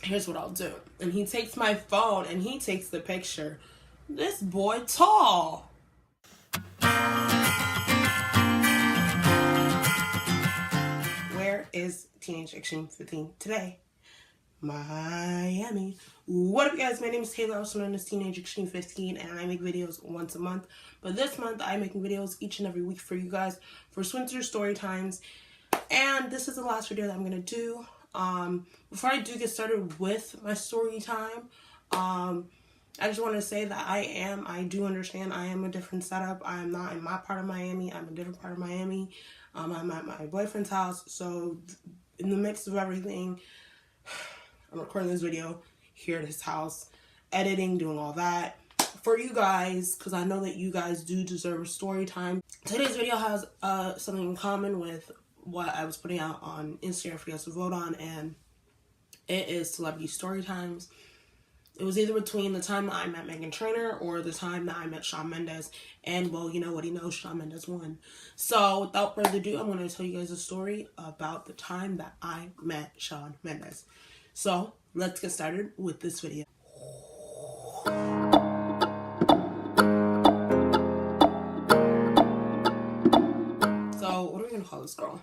here's what I'll do. And he takes my phone and he takes the picture. This boy tall. Where is Teenage Extreme 15 today? Miami. What up, you guys? My name is Taylor, also known as Teenage Extreme 15, and I make videos once a month. But this month, I'm making videos each and every week for you guys for winter story times. And this is the last video that I'm gonna do. Before I do get started with my story time, I just want to say that I do understand I am a different setup. I am not in my part of Miami. I'm a different part of Miami. I'm at my boyfriend's house. So in the mix of everything, I'm recording this video here at his house, editing, doing all that for you guys, because I know that you guys do deserve a story time. Today's video has something in common with what I was putting out on Instagram for you guys to vote on, and it is celebrity story times. It was either between the time that I met Meghan Trainor or the time that I met Shawn Mendes, and well, you know what, he knows Shawn Mendes won. So without further ado, I'm going to tell you guys a story about the time that I met Shawn Mendes. So let's get started with this video. So what are we going to call this girl?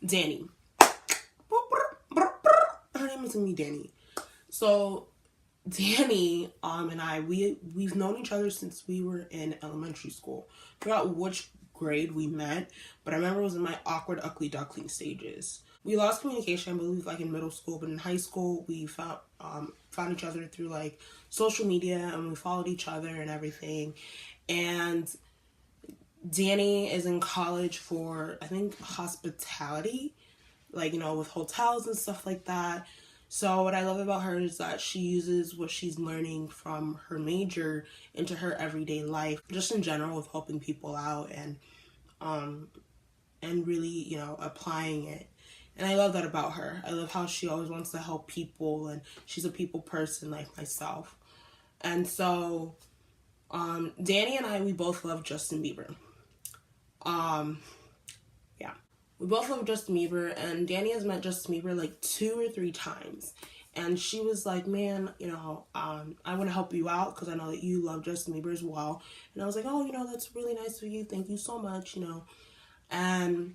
Danny. Her name is gonna be Danny. So Danny and I, we've known each other since we were in elementary school. I forgot which grade we met, but I remember it was in my awkward ugly duckling stages. We lost communication, I believe, like in middle school, but in high school we found each other through like social media, and we followed each other and everything. And Danny is in college for, I think, hospitality, like, you know, with hotels and stuff like that. So what I love about her is that she uses what she's learning from her major into her everyday life, just in general, with helping people out and really, you know, applying it. And I love that about her. I love how she always wants to help people, and she's a people person like myself. And so Danny and I, we both love Justin Bieber. Yeah. We both love Justin Bieber, and Danny has met Justin Bieber like 2 or 3 times. And she was like, man, you know, I want to help you out because I know that you love Justin Bieber as well. And I was like, oh, you know, that's really nice of you. Thank you so much, you know. And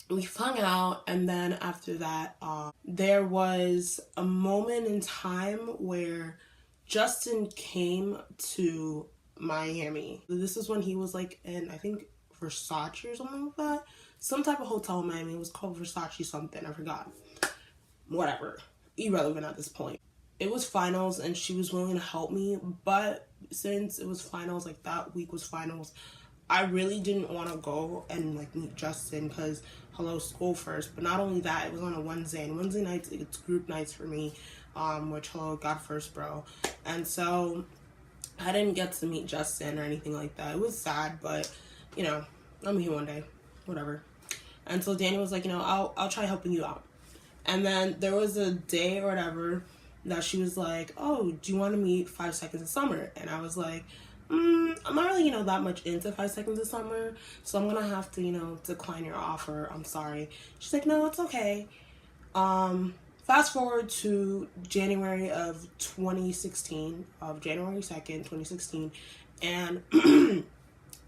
we hung out, and then after that, there was a moment in time where Justin came to Miami. This is when he was like in, I think, Versace or something like that. Some type of hotel in Miami. It was called Versace something. I forgot. Whatever. Irrelevant at this point. It was finals, and she was willing to help me. But since it was finals, like that week was finals, I really didn't want to go and like meet Justin because hello, school first. But not only that, it was on a Wednesday. And Wednesday nights, it's group nights for me. Which, hello, God first, bro. And so I didn't get to meet Justin or anything like that. It was sad, but you know, I'll meet him one day. Whatever. And so Danny was like, you know, I'll try helping you out. And then there was a day or whatever that she was like, oh, do you want to meet 5 Seconds of Summer? And I was like, I'm not really, you know, that much into 5 Seconds of Summer, so I'm gonna have to, you know, decline your offer. I'm sorry. She's like, no, it's okay. Fast forward to January of 2016, of January 2nd, 2016, and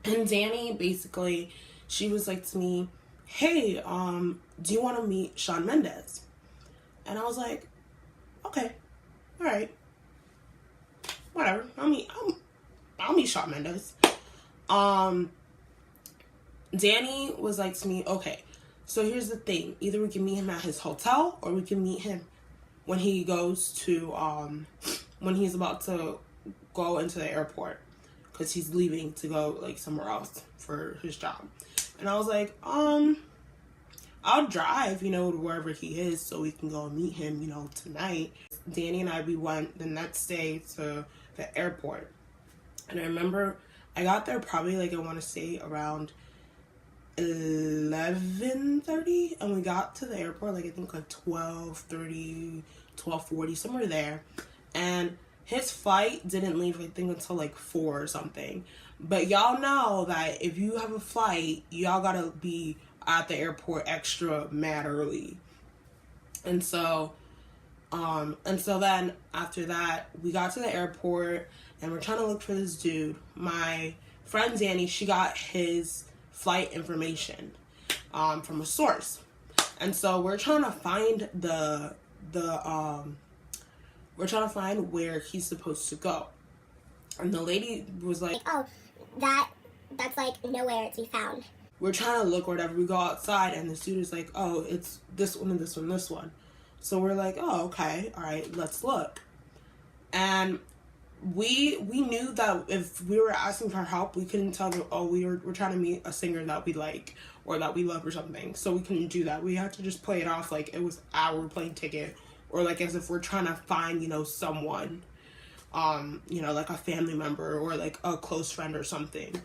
and Danny basically, she was like to me, hey, do you want to meet Shawn Mendes? And I was like, okay, all right, whatever. I'll meet Shawn Mendes. Danny was like to me, okay, so here's the thing. Either we can meet him at his hotel, or we can meet him when he goes to, when he's about to go into the airport, because he's leaving to go like somewhere else for his job. And I was like, I'll drive, you know, to wherever he is so we can go and meet him, you know, tonight. Danny and I, we went the next day to the airport. And I remember I got there probably like, I want to say around 11:30, and we got to the airport like, I think like 12:30, 12:40, somewhere there. And his flight didn't leave, I think, until like 4 or something. But y'all know that if you have a flight, y'all gotta be at the airport extra mad early. And so then after that, we got to the airport and we're trying to look for this dude. My friend Danny, she got his flight information from a source. And so we're trying to find we're trying to find where he's supposed to go. And the lady was like, oh, that's like nowhere to be found. We're trying to look or whatever. We go outside and the dude is like, oh, it's this one and this one, this one. So we're like, oh, okay, all right, let's look. And we knew that if we were asking for help, we couldn't tell them, oh, we're trying to meet a singer that we like or that we love or something. So we couldn't do that. We had to just play it off like it was our plane ticket, or like as if we're trying to find, you know, someone, you know, like a family member or like a close friend or something.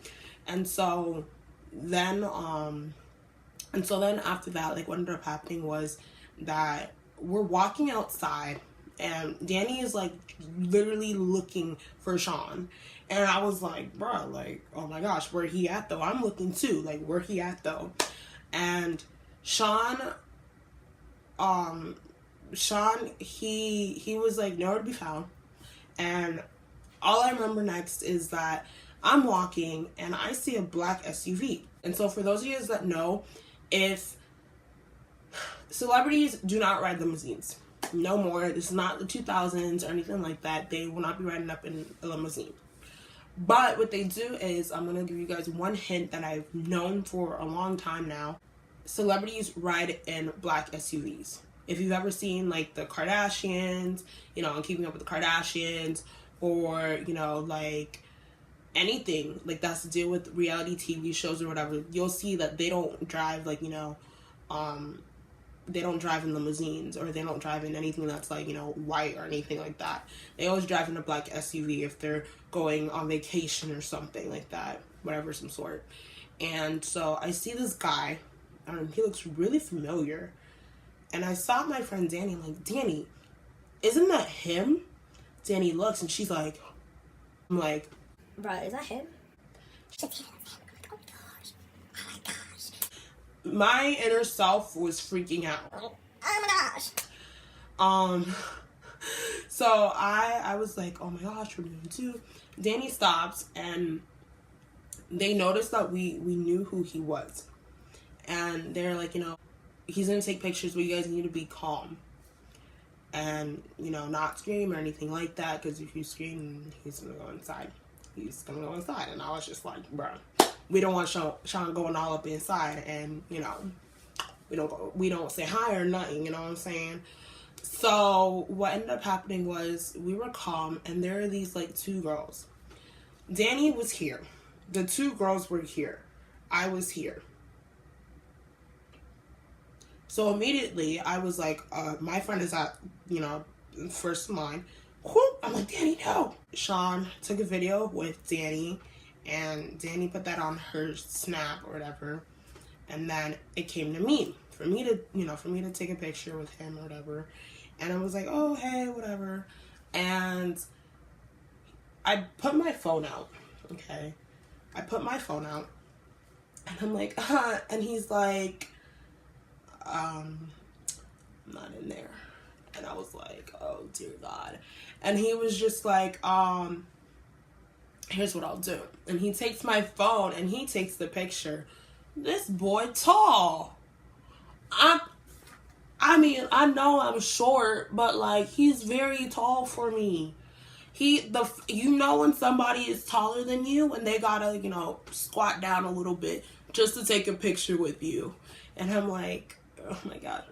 And so then after that, like what ended up happening was that we're walking outside and Danny is like literally looking for Shawn. And I was like, bro, like, oh my gosh, where he at though? I'm looking too, like, where he at though? And Shawn, he was like nowhere to be found. And all I remember next is that I'm walking and I see a black SUV. And so for those of you that know, if celebrities do not ride limousines, no more. This is not the 2000s or anything like that. They will not be riding up in a limousine. But what they do is, I'm going to give you guys one hint that I've known for a long time now. Celebrities ride in black SUVs. If you've ever seen like the Kardashians, you know, Keeping Up with the Kardashians, or, you know, like anything like that's to deal with reality TV shows or whatever, you'll see that they don't drive like, you know, they don't drive in limousines, or they don't drive in anything that's like, you know, white or anything like that. They always drive in a black SUV if they're going on vacation or something like that, whatever, some sort. And so I see this guy, he looks really familiar. And I saw my friend Danny, I'm like, Danny, isn't that him? Danny looks and she's like, I'm like, bro, is that him? My inner self was freaking out. Oh my gosh. So I was like, oh my gosh, what are we doing too? Danny stops and they noticed that we knew who he was. And they're like, you know, he's gonna take pictures, but you guys need to be calm. And, you know, not scream or anything like that, because if you scream, he's gonna go inside. He's gonna go inside. And I was just like, bro, we don't want Shawn going all up inside, and, you know, we don't say hi or nothing, you know what I'm saying? So what ended up happening was we were calm, and there are these like two girls. Danny was here. The two girls were here. I was here. So immediately I was like, my friend is at, you know, first line. I'm like, Danny, no. Shawn took a video with Danny, and Danny put that on her snap or whatever. And then it came to me for me to take a picture with him or whatever. And I was like, oh, hey, whatever. And I put my phone out. Okay. I put my phone out and I'm like, and he's like, I'm not in there. And I was like, oh dear God. And he was just like, here's what I'll do. And he takes my phone and he takes the picture. This boy tall. I mean, I know I'm short, but like he's very tall for me. You know when somebody is taller than you and they gotta, you know, squat down a little bit just to take a picture with you. And I'm like, oh my God.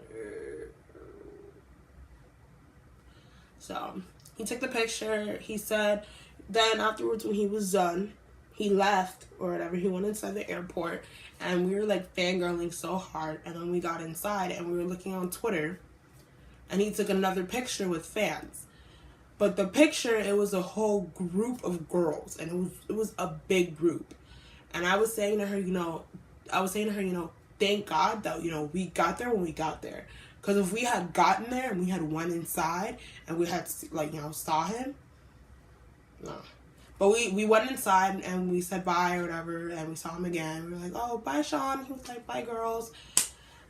So he took the picture. He said, then afterwards when he was done, he left or whatever. He went inside the airport and we were like fangirling so hard. And then we got inside and we were looking on Twitter and he took another picture with fans. But the picture, it was a whole group of girls, and it was a big group. And I was saying to her, you know, thank God that, you know, we got there when we got there. Because if we had gotten there and we had went inside and we had, like, you know, saw him, no. But we went inside and we said bye or whatever, and we saw him again. We were like, oh, bye, Shawn. He was like, bye, girls.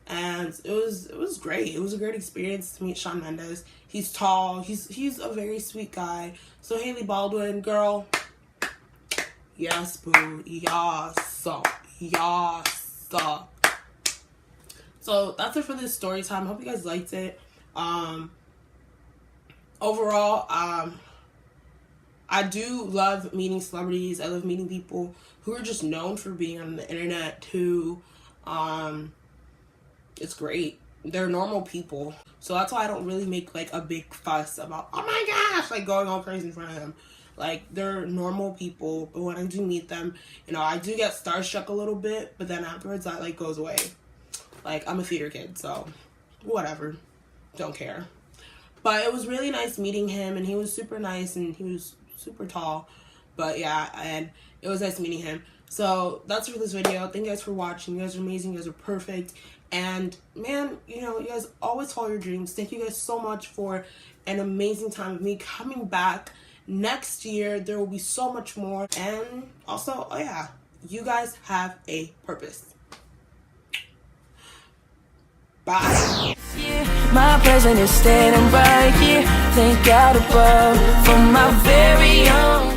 and it was great. It was a great experience to meet Shawn Mendes. He's tall. He's a very sweet guy. So Haley Baldwin, girl, yes, boo, yes, yes. So that's it for this story time. Hope you guys liked it. Overall, I do love meeting celebrities. I love meeting people who are just known for being on the internet too. It's great. They're normal people. So that's why I don't really make like a big fuss about, oh my gosh, like going all crazy in front of them. Like, they're normal people, but when I do meet them, you know, I do get starstruck a little bit, but then afterwards that like goes away. Like, I'm a theater kid, so whatever. Don't care. But it was really nice meeting him, and he was super nice, and he was super tall. But yeah, and it was nice meeting him. So that's it for this video. Thank you guys for watching. You guys are amazing. You guys are perfect. And man, you know, you guys always follow your dreams. Thank you guys so much for an amazing time with me. Coming back next year, there will be so much more. And also, oh yeah, you guys have a purpose. Bye. My present is standing right here. Thank God above for my very own.